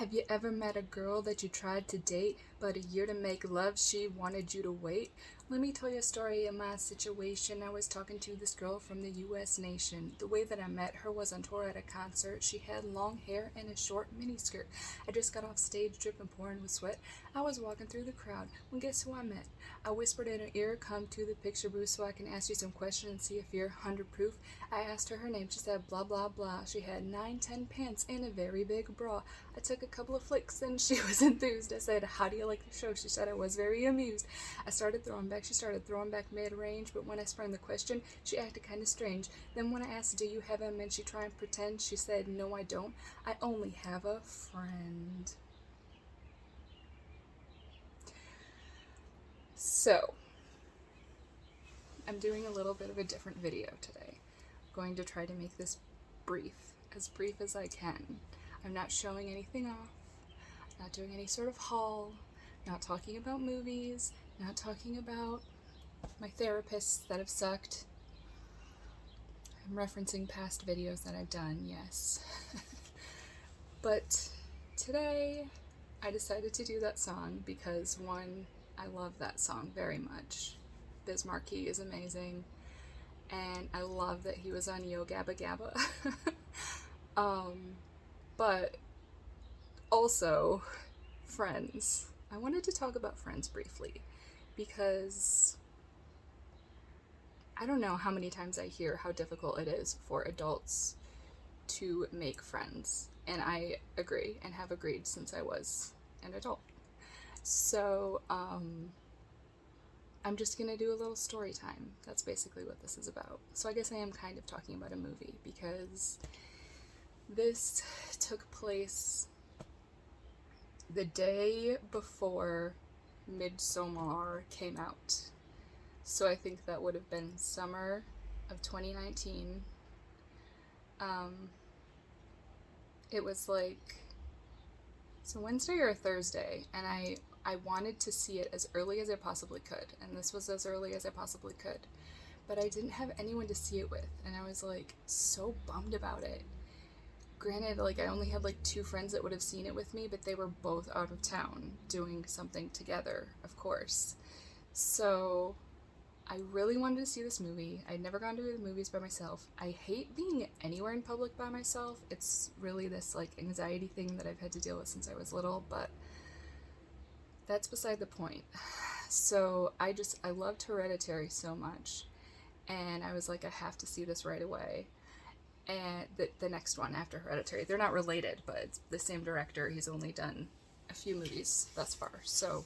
Have you ever met a girl that you tried to date, but a year to make love she wanted you to wait? Let me tell you a story of my situation. I was talking to this girl from the US nation. The way that I met her was on tour at a concert. She had long hair and a short miniskirt. I just got off stage dripping pouring with sweat. I was walking through the crowd when guess who I met? I whispered in her ear, come to the picture booth so I can ask you some questions and see if you're 100 proof. I asked her name. She said blah blah blah. She had 9-10 pants and a very big bra. I took a couple of flicks and she was enthused. I said, how do you like the show? She said I was very amused. I started throwing back. She started throwing back mid-range, but when I sprung the question, she acted kind of strange. Then when I asked, do you have him, and she tried and pretend, she said, no I don't. I only have a friend. So, I'm doing a little bit of a different video today. I'm going to try to make this as brief as I can. I'm not showing anything off, not doing any sort of haul, not talking about movies, not talking about my therapists that have sucked. I'm referencing past videos that I've done, yes. But today, I decided to do that song because, one, I love that song very much. Biz Markie is amazing, and I love that he was on Yo Gabba Gabba. But also, Friends. I wanted to talk about Friends briefly because I don't know how many times I hear how difficult it is for adults to make friends, and I agree and have agreed since I was an adult. So, I'm just gonna do a little story time. That's basically what this is about. So I guess I am kind of talking about a movie because this took place the day before Midsommar came out. So I think that would have been summer of 2019. It was like, so Wednesday or Thursday, and I wanted to see it as early as I possibly could, and this was as early as I possibly could, but I didn't have anyone to see it with, and I was like so bummed about it. Granted, like I only had like 2 friends that would have seen it with me, but they were both out of town doing something together, of course. So I really wanted to see this movie. I'd never gone to the movies by myself. I hate being anywhere in public by myself. It's really this like anxiety thing that I've had to deal with since I was little, but that's beside the point. So I loved Hereditary so much, and I was like, I have to see this right away. And the next one after Hereditary, they're not related, but it's the same director. He's only done a few movies thus far. So,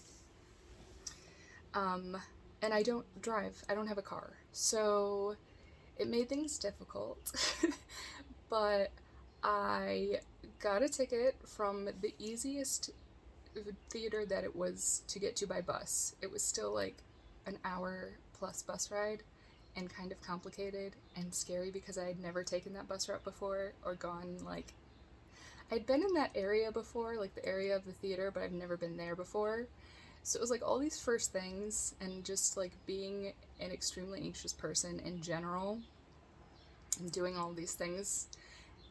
and I don't drive. I don't have a car. So it made things difficult. But I got a ticket from the easiest theater that it was to get to by bus. It was still like an hour plus bus ride, and kind of complicated and scary because I had never taken that bus route before or gone like, I'd been in that area before, like the area of the theater, but I've never been there before. So it was like all these first things, and just like being an extremely anxious person in general and doing all these things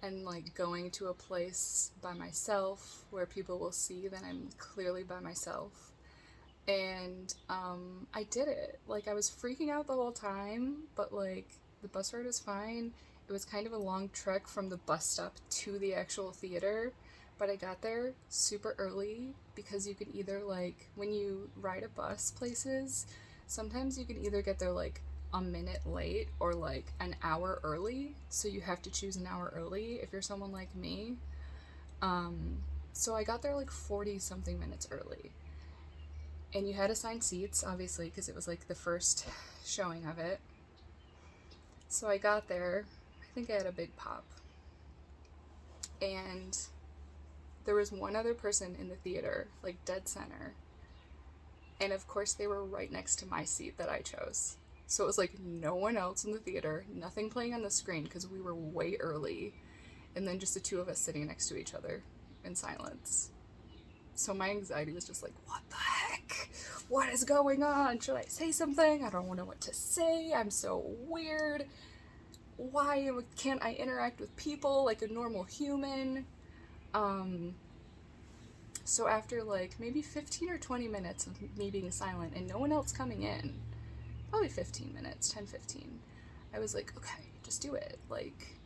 and like going to a place by myself where people will see that I'm clearly by myself. And I did it. Like I was freaking out the whole time, but like the bus ride was fine. It was kind of a long trek from the bus stop to the actual theater, but I got there super early because you can either like, when you ride a bus places, sometimes you can either get there like a minute late or like an hour early, so you have to choose an hour early if you're someone like me. So I got there like 40 something minutes early. And you had assigned seats, obviously, because it was like the first showing of it. So I got there. I think I had a big pop. And there was one other person in the theater, like dead center. And of course, they were right next to my seat that I chose. So it was like no one else in the theater, nothing playing on the screen because we were way early. And then just the 2 of us sitting next to each other in silence. So my anxiety was just like, what the heck? What is going on? Should I say something? I don't know what to say. I'm so weird. Why can't I interact with people like a normal human? So after like maybe 15 or 20 minutes of me being silent and no one else coming in, probably 15 minutes, 10, 15, I was like, okay, just do it. Like,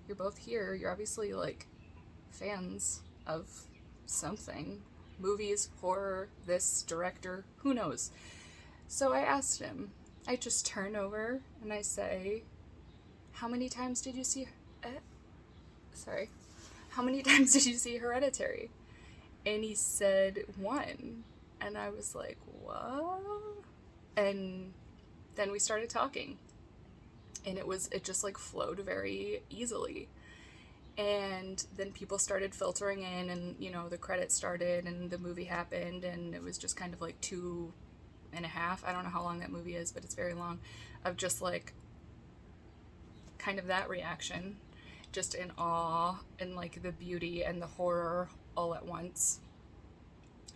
you're both here. You're obviously like fans of something. Movies, horror, this director, who knows? So I asked him. I just turn over and I say, how many times did you see sorry. How many times did you see Hereditary? And he said 1. And I was like, what? And then we started talking. And it just like flowed very easily. And then people started filtering in, and the credits started and the movie happened, and it was just kind of like 2.5, I don't know how long that movie is, but it's very long, of just like kind of that reaction, just in awe and like the beauty and the horror all at once.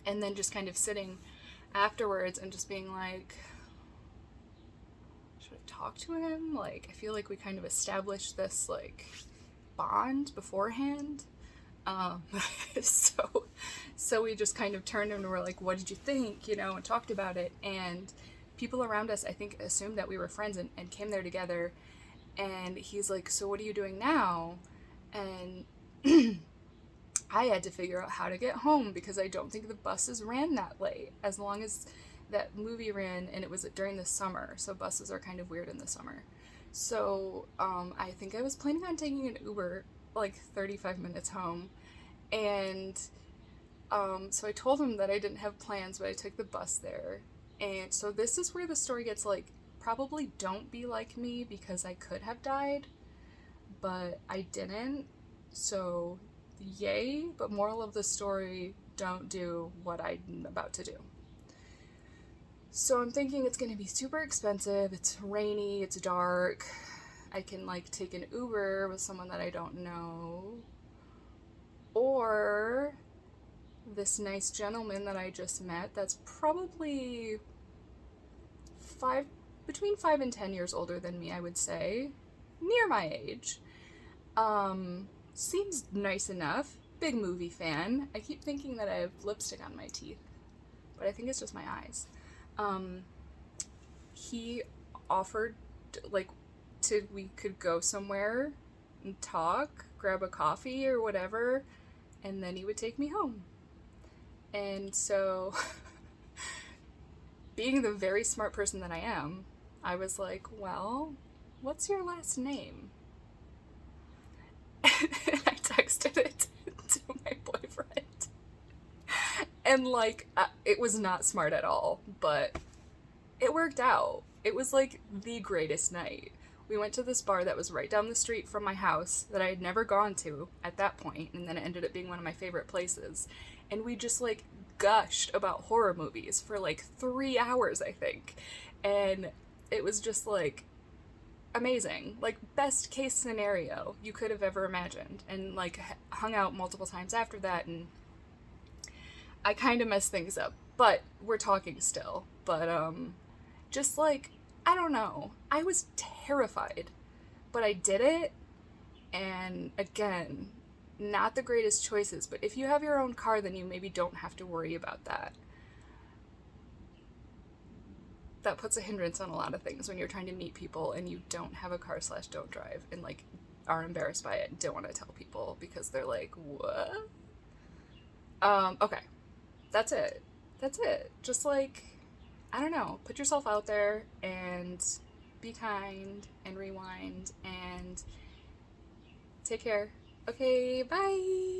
And then just kind of sitting afterwards and just being like, should I talk to him? Like, I feel like we kind of established this like bond beforehand. So we just kind of turned and were like, what did you think? And talked about it. And people around us, I think, assumed that we were friends and came there together. And he's like, so what are you doing now? And I had to figure out how to get home because I don't think the buses ran that late, as long as that movie ran, and it was during the summer, so buses are kind of weird in the summer. So I think I was planning on taking an Uber like 35 minutes home, and so I told him that I didn't have plans, but I took the bus there. And so this is where the story gets like, probably don't be like me, because I could have died, but I didn't. So yay, but moral of the story, don't do what I'm about to do. So I'm thinking it's going to be super expensive, it's rainy, it's dark, I can like take an Uber with someone that I don't know, or this nice gentleman that I just met that's probably between 5 and 10 years older than me, I would say, near my age. Seems nice enough, big movie fan. I keep thinking that I have lipstick on my teeth, but I think it's just my eyes. He offered like we could go somewhere and talk, grab a coffee or whatever, and then he would take me home. And so being the very smart person that I am, I was like, well, what's your last name? And I texted it to my boyfriend. And like, it was not smart at all, but it worked out. It was like the greatest night. We went to this bar that was right down the street from my house that I had never gone to at that point, and then it ended up being one of my favorite places. And we just like gushed about horror movies for like 3 hours, I think. And it was just like amazing. Like, best case scenario you could have ever imagined. And like hung out multiple times after that, and I kind of messed things up, but we're talking still. But just like, I don't know, I was terrified, but I did it. And again, not the greatest choices, but if you have your own car, then you maybe don't have to worry about that. That puts a hindrance on a lot of things when you're trying to meet people and you don't have a car / don't drive, and like are embarrassed by it and don't want to tell people because they're like, what? Okay. That's it. Just like, I don't know, put yourself out there and be kind and rewind and take care. Okay, bye.